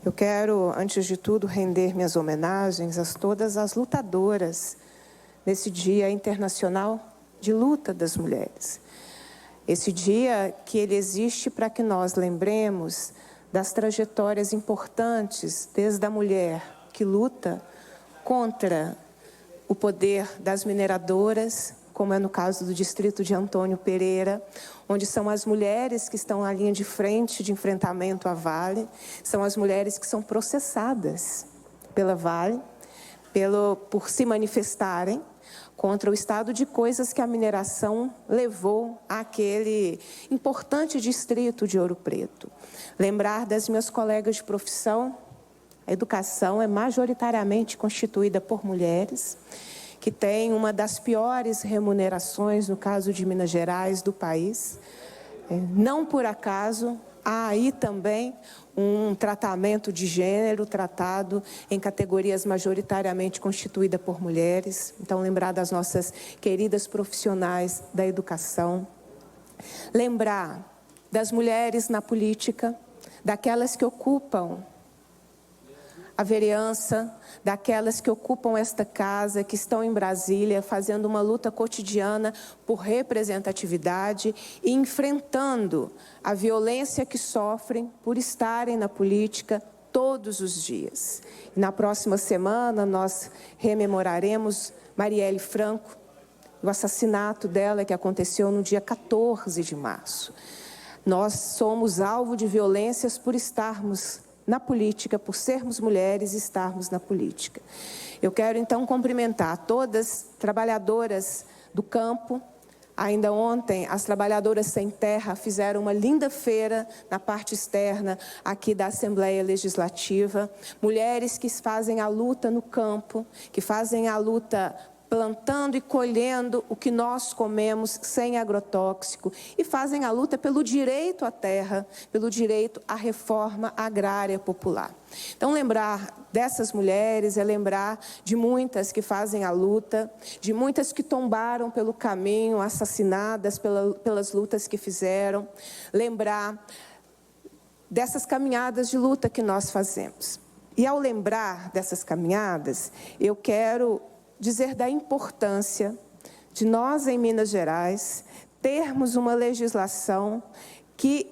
Eu quero, antes de tudo, render minhas homenagens a todas as lutadoras nesse Dia Internacional de Luta das Mulheres. Esse dia que ele existe para que nós lembremos das trajetórias importantes desde a mulher que luta contra o poder das mineradoras, como é no caso do distrito de Antônio Pereira, onde são as mulheres que estão na linha de frente de enfrentamento à Vale, são as mulheres que são processadas pela Vale, por se manifestarem contra o estado de coisas que a mineração levou àquele importante distrito de Ouro Preto. Lembrar das minhas colegas de profissão, a educação é majoritariamente constituída por mulheres, que tem uma das piores remunerações, no caso de Minas Gerais, do país. Não por acaso, há aí também um tratamento de gênero tratado em categorias majoritariamente constituídas por mulheres. Então, lembrar das nossas queridas profissionais da educação. Lembrar das mulheres na política, daquelas que ocupam a vereança, daquelas que ocupam esta casa, que estão em Brasília, fazendo uma luta cotidiana por representatividade e enfrentando a violência que sofrem por estarem na política todos os dias. E na próxima semana, nós rememoraremos Marielle Franco, o assassinato dela que aconteceu no dia 14 de março. Nós somos alvo de violências por estarmos na política, por sermos mulheres e estarmos na política. Eu quero, então, cumprimentar todas trabalhadoras do campo. Ainda ontem, as trabalhadoras sem terra fizeram uma linda feira na parte externa aqui da Assembleia Legislativa. Mulheres que fazem a luta no campo, que fazem a luta plantando e colhendo o que nós comemos sem agrotóxico e fazem a luta pelo direito à terra, pelo direito à reforma agrária popular. Então, lembrar dessas mulheres é lembrar de muitas que fazem a luta, de muitas que tombaram pelo caminho, assassinadas pelas lutas que fizeram, lembrar dessas caminhadas de luta que nós fazemos. E ao lembrar dessas caminhadas, eu quero dizer da importância de nós, em Minas Gerais, termos uma legislação que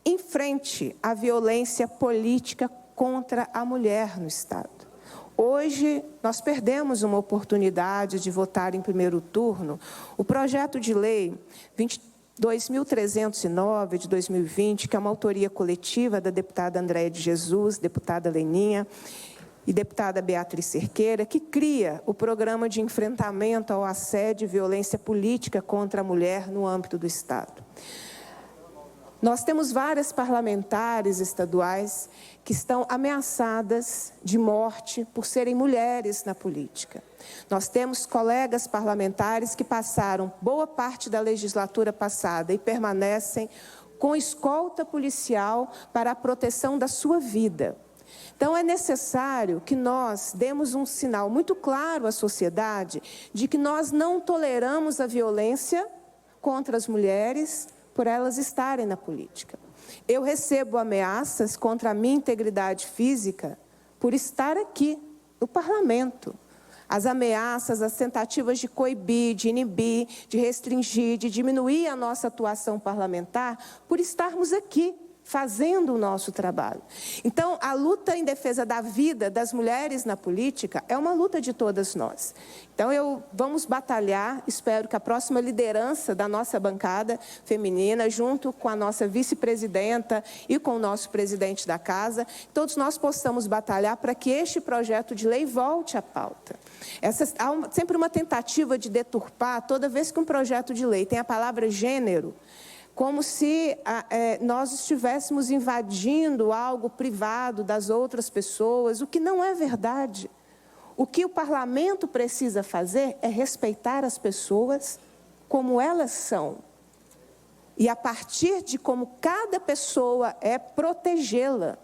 enfrente a violência política contra a mulher no Estado. Hoje, nós perdemos uma oportunidade de votar em primeiro turno o projeto de lei 22.309 de 2020, que é uma autoria coletiva da deputada Andréia de Jesus, deputada Leninha, e deputada Beatriz Cerqueira, que cria o programa de enfrentamento ao assédio e violência política contra a mulher no âmbito do Estado. Nós temos várias parlamentares estaduais que estão ameaçadas de morte por serem mulheres na política. Nós temos colegas parlamentares que passaram boa parte da legislatura passada e permanecem com escolta policial para a proteção da sua vida. Então, é necessário que nós demos um sinal muito claro à sociedade de que nós não toleramos a violência contra as mulheres por elas estarem na política. Eu recebo ameaças contra a minha integridade física por estar aqui, no parlamento. As ameaças, as tentativas de coibir, de inibir, de restringir, de diminuir a nossa atuação parlamentar por estarmos aqui, fazendo o nosso trabalho. Então, a luta em defesa da vida das mulheres na política é uma luta de todas nós. Então, vamos batalhar, espero que a próxima liderança da nossa bancada feminina, junto com a nossa vice-presidenta e com o nosso presidente da casa, todos nós possamos batalhar para que este projeto de lei volte à pauta. Há sempre uma tentativa de deturpar, toda vez que um projeto de lei tem a palavra gênero, como se nós estivéssemos invadindo algo privado das outras pessoas, o que não é verdade. O que o parlamento precisa fazer é respeitar as pessoas como elas são. E a partir de como cada pessoa é, protegê-la.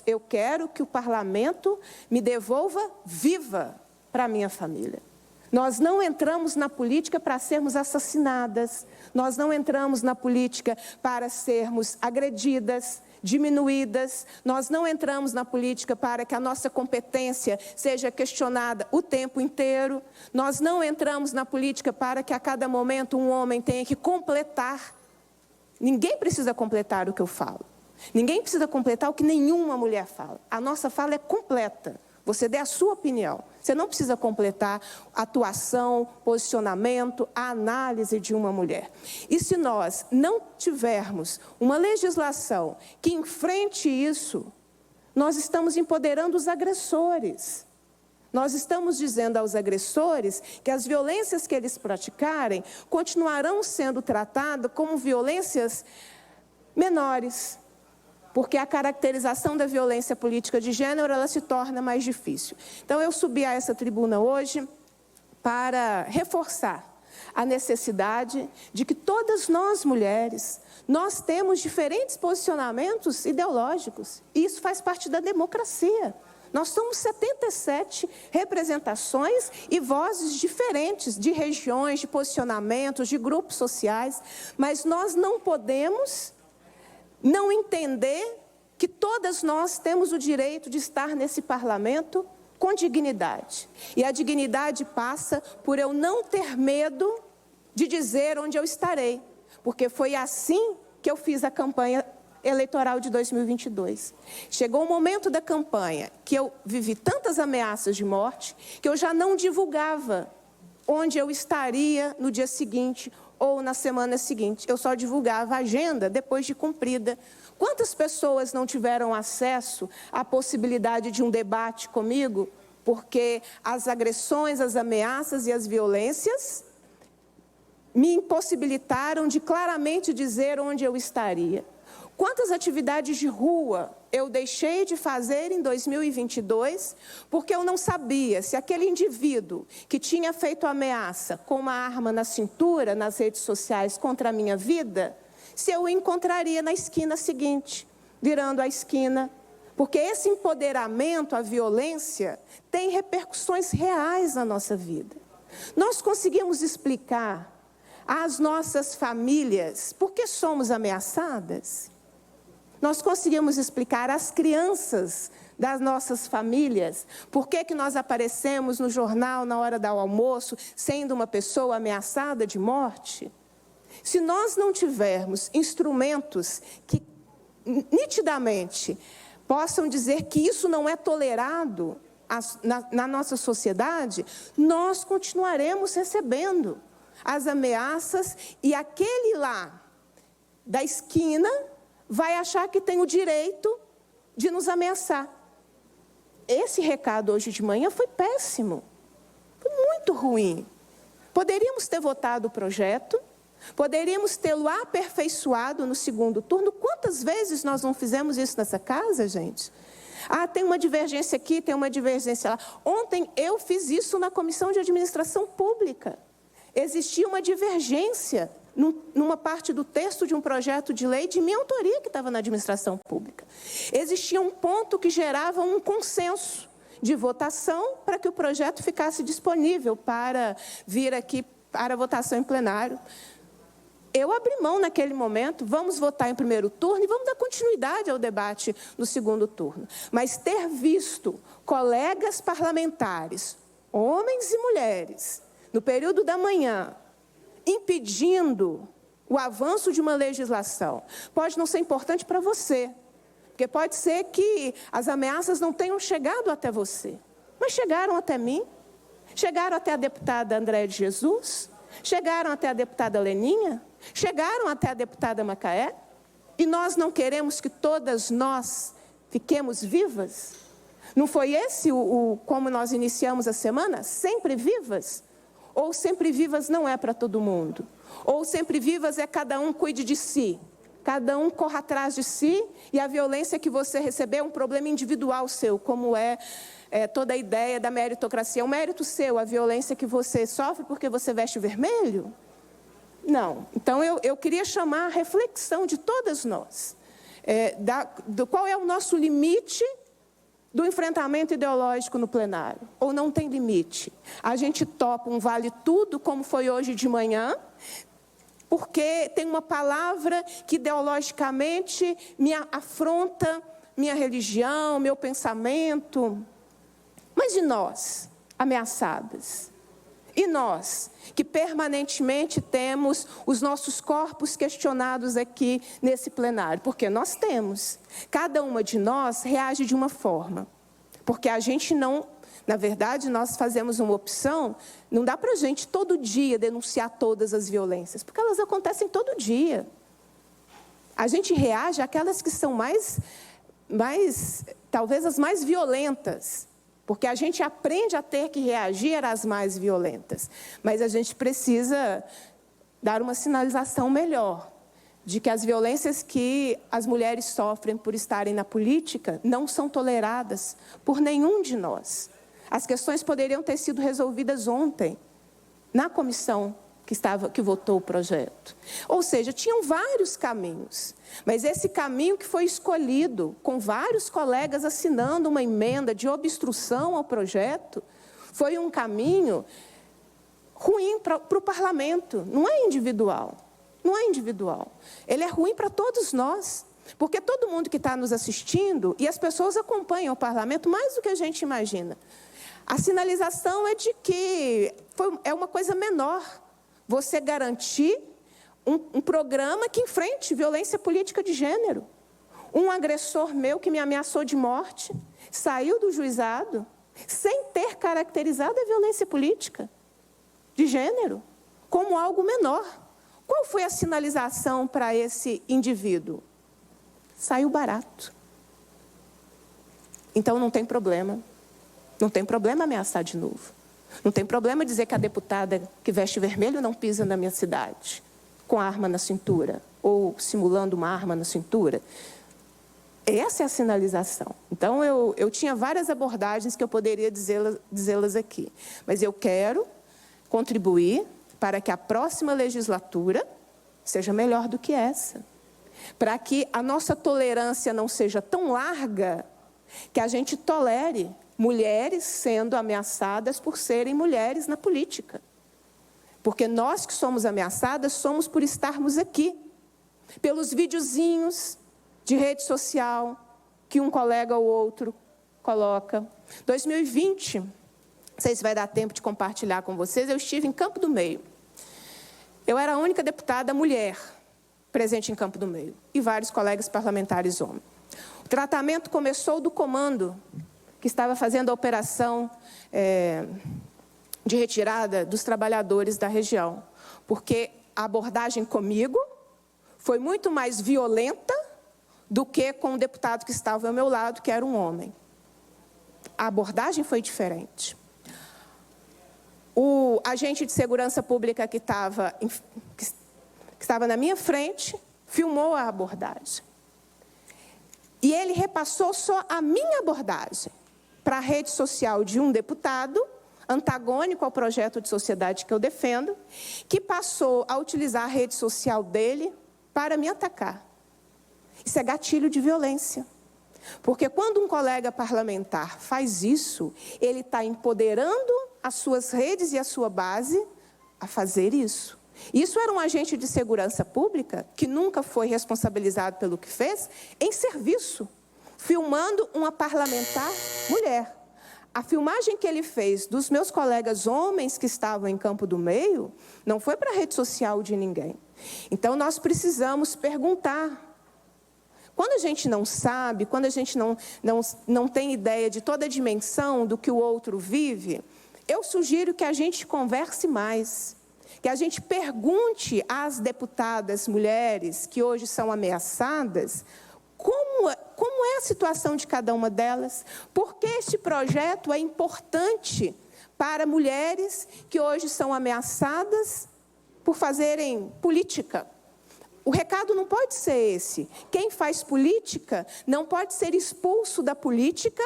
Eu quero que o parlamento me devolva viva para a minha família. Nós não entramos na política para sermos assassinadas, nós não entramos na política para sermos agredidas, diminuídas. Nós não entramos na política para que a nossa competência seja questionada o tempo inteiro. Nós não entramos na política para que a cada momento um homem tenha que completar. Ninguém precisa completar o que eu falo. Ninguém precisa completar o que nenhuma mulher fala. A nossa fala é completa. Você dê a sua opinião. Você não precisa completar a atuação, posicionamento, a análise de uma mulher. E se nós não tivermos uma legislação que enfrente isso, nós estamos empoderando os agressores. Nós estamos dizendo aos agressores que as violências que eles praticarem continuarão sendo tratadas como violências menores. Porque a caracterização da violência política de gênero, ela se torna mais difícil. Então, eu subi a essa tribuna hoje para reforçar a necessidade de que todas nós, mulheres, nós temos diferentes posicionamentos ideológicos. E isso faz parte da democracia. Nós somos 77 representações e vozes diferentes de regiões, de posicionamentos, de grupos sociais, mas nós não podemos não entender que todas nós temos o direito de estar nesse parlamento com dignidade. E a dignidade passa por eu não ter medo de dizer onde eu estarei, porque foi assim que eu fiz a campanha eleitoral de 2022. Chegou o momento da campanha que eu vivi tantas ameaças de morte que eu já não divulgava onde eu estaria no dia seguinte ou na semana seguinte. Eu só divulgava a agenda depois de cumprida. Quantas pessoas não tiveram acesso à possibilidade de um debate comigo porque as agressões, as ameaças e as violências me impossibilitaram de claramente dizer onde eu estaria? Quantas atividades de rua eu deixei de fazer em 2022 porque eu não sabia se aquele indivíduo que tinha feito ameaça com uma arma na cintura, nas redes sociais, contra a minha vida, se eu o encontraria na esquina seguinte, virando a esquina. Porque esse empoderamento à violência tem repercussões reais na nossa vida. Nós conseguimos explicar às nossas famílias por que somos ameaçadas? Nós conseguimos explicar às crianças das nossas famílias por que nós aparecemos no jornal na hora do almoço sendo uma pessoa ameaçada de morte? Se nós não tivermos instrumentos que nitidamente possam dizer que isso não é tolerado na nossa sociedade, nós continuaremos recebendo as ameaças e aquele lá da esquina vai achar que tem o direito de nos ameaçar. Esse recado hoje de manhã foi péssimo, foi muito ruim. Poderíamos ter votado o projeto, poderíamos tê-lo aperfeiçoado no segundo turno. Quantas vezes nós não fizemos isso nessa casa, gente? Ah, tem uma divergência aqui, tem uma divergência lá. Ontem eu fiz isso na Comissão de Administração Pública. Existia uma divergência numa parte do texto de um projeto de lei de minha autoria que estava na administração pública. Existia um ponto que gerava um consenso de votação para que o projeto ficasse disponível para vir aqui para votação em plenário. Eu abri mão naquele momento, vamos votar em primeiro turno e vamos dar continuidade ao debate no segundo turno. Mas ter visto colegas parlamentares, homens e mulheres, no período da manhã, impedindo o avanço de uma legislação, pode não ser importante para você, porque pode ser que as ameaças não tenham chegado até você, mas chegaram até mim, chegaram até a deputada Andréia de Jesus, chegaram até a deputada Leninha, chegaram até a deputada Macaé, e nós não queremos que todas nós fiquemos vivas? Não foi esse como nós iniciamos a semana? Sempre vivas? Ou sempre vivas não é para todo mundo? Ou sempre vivas é cada um cuide de si, cada um corra atrás de si, e a violência que você recebeu é um problema individual seu, como é toda a ideia da meritocracia. É um mérito seu a violência que você sofre porque você veste vermelho? Não. Então, eu queria chamar a reflexão de todas nós, qual é o nosso limite do enfrentamento ideológico no plenário, ou não tem limite. A gente topa um vale tudo, como foi hoje de manhã, porque tem uma palavra que ideologicamente me afronta minha religião, meu pensamento. Mas e nós, ameaçadas? E nós, que permanentemente temos os nossos corpos questionados aqui nesse plenário? Porque nós temos. Cada uma de nós reage de uma forma. Porque a gente não, na verdade, nós fazemos uma opção, não dá para a gente todo dia denunciar todas as violências, porque elas acontecem todo dia. A gente reage àquelas que são talvez as mais violentas. Porque a gente aprende a ter que reagir às mais violentas. Mas a gente precisa dar uma sinalização melhor de que as violências que as mulheres sofrem por estarem na política não são toleradas por nenhum de nós. As questões poderiam ter sido resolvidas ontem, na comissão que votou o projeto. Ou seja, tinham vários caminhos. Mas esse caminho que foi escolhido, com vários colegas assinando uma emenda de obstrução ao projeto, foi um caminho ruim para o parlamento. Não é individual. Não é individual. Ele é ruim para todos nós. Porque todo mundo que está nos assistindo, e as pessoas acompanham o parlamento mais do que a gente imagina. A sinalização é de que é uma coisa menor. Você garantir um programa que enfrente violência política de gênero. Um agressor meu que me ameaçou de morte, saiu do juizado, sem ter caracterizado a violência política de gênero como algo menor. Qual foi a sinalização para esse indivíduo? Saiu barato. Então não tem problema. Não tem problema ameaçar de novo. Não tem problema dizer que a deputada que veste vermelho não pisa na minha cidade, com a arma na cintura, ou simulando uma arma na cintura. Essa é a sinalização. Então, eu tinha várias abordagens que eu poderia dizê-las aqui. Mas eu quero contribuir para que a próxima legislatura seja melhor do que essa. Para que a nossa tolerância não seja tão larga que a gente tolere mulheres sendo ameaçadas por serem mulheres na política. Porque nós que somos ameaçadas somos por estarmos aqui. Pelos videozinhos de rede social que um colega ou outro coloca. 2020, não sei se vai dar tempo de compartilhar com vocês, eu estive em Campo do Meio. Eu era a única deputada mulher presente em Campo do Meio. E vários colegas parlamentares homens. O tratamento começou do comando que estava fazendo a operação de retirada dos trabalhadores da região. Porque a abordagem comigo foi muito mais violenta do que com o deputado que estava ao meu lado, que era um homem. A abordagem foi diferente. O agente de segurança pública que estava na minha frente filmou a abordagem. E ele repassou só a minha abordagem para a rede social de um deputado, antagônico ao projeto de sociedade que eu defendo, que passou a utilizar a rede social dele para me atacar. Isso é gatilho de violência. Porque quando um colega parlamentar faz isso, ele está empoderando as suas redes e a sua base a fazer isso. Isso era um agente de segurança pública que nunca foi responsabilizado pelo que fez, em serviço, filmando uma parlamentar mulher. A filmagem que ele fez dos meus colegas homens que estavam em Campo do Meio não foi para a rede social de ninguém. Então, nós precisamos perguntar. Quando a gente não sabe, quando a gente não tem ideia de toda a dimensão do que o outro vive, eu sugiro que a gente converse mais. Que a gente pergunte às deputadas mulheres que hoje são ameaçadas como é a situação de cada uma delas, porque este projeto é importante para mulheres que hoje são ameaçadas por fazerem política. O recado não pode ser esse. Quem faz política não pode ser expulso da política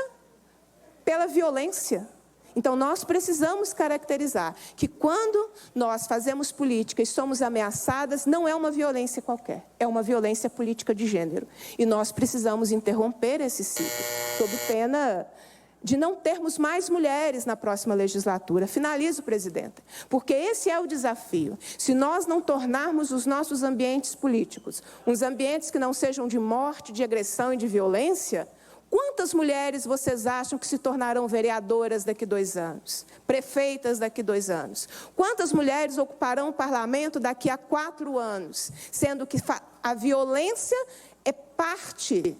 pela violência. Então, nós precisamos caracterizar que quando nós fazemos política e somos ameaçadas, não é uma violência qualquer, é uma violência política de gênero. E nós precisamos interromper esse ciclo, sob pena de não termos mais mulheres na próxima legislatura. Finalizo, presidenta, porque esse é o desafio. Se nós não tornarmos os nossos ambientes políticos uns ambientes que não sejam de morte, de agressão e de violência, quantas mulheres vocês acham que se tornarão vereadoras daqui a 2 anos? Prefeitas daqui a 2 anos? Quantas mulheres ocuparão o parlamento daqui a 4 anos? Sendo que a violência é parte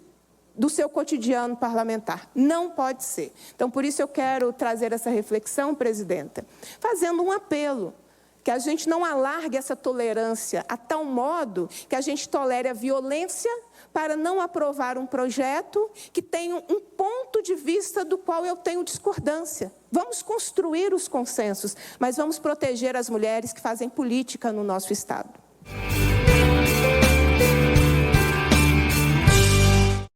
do seu cotidiano parlamentar. Não pode ser. Então, por isso eu quero trazer essa reflexão, presidenta, fazendo um apelo, que a gente não alargue essa tolerância a tal modo que a gente tolere a violência para não aprovar um projeto que tenha um ponto de vista do qual eu tenho discordância. Vamos construir os consensos, mas vamos proteger as mulheres que fazem política no nosso Estado.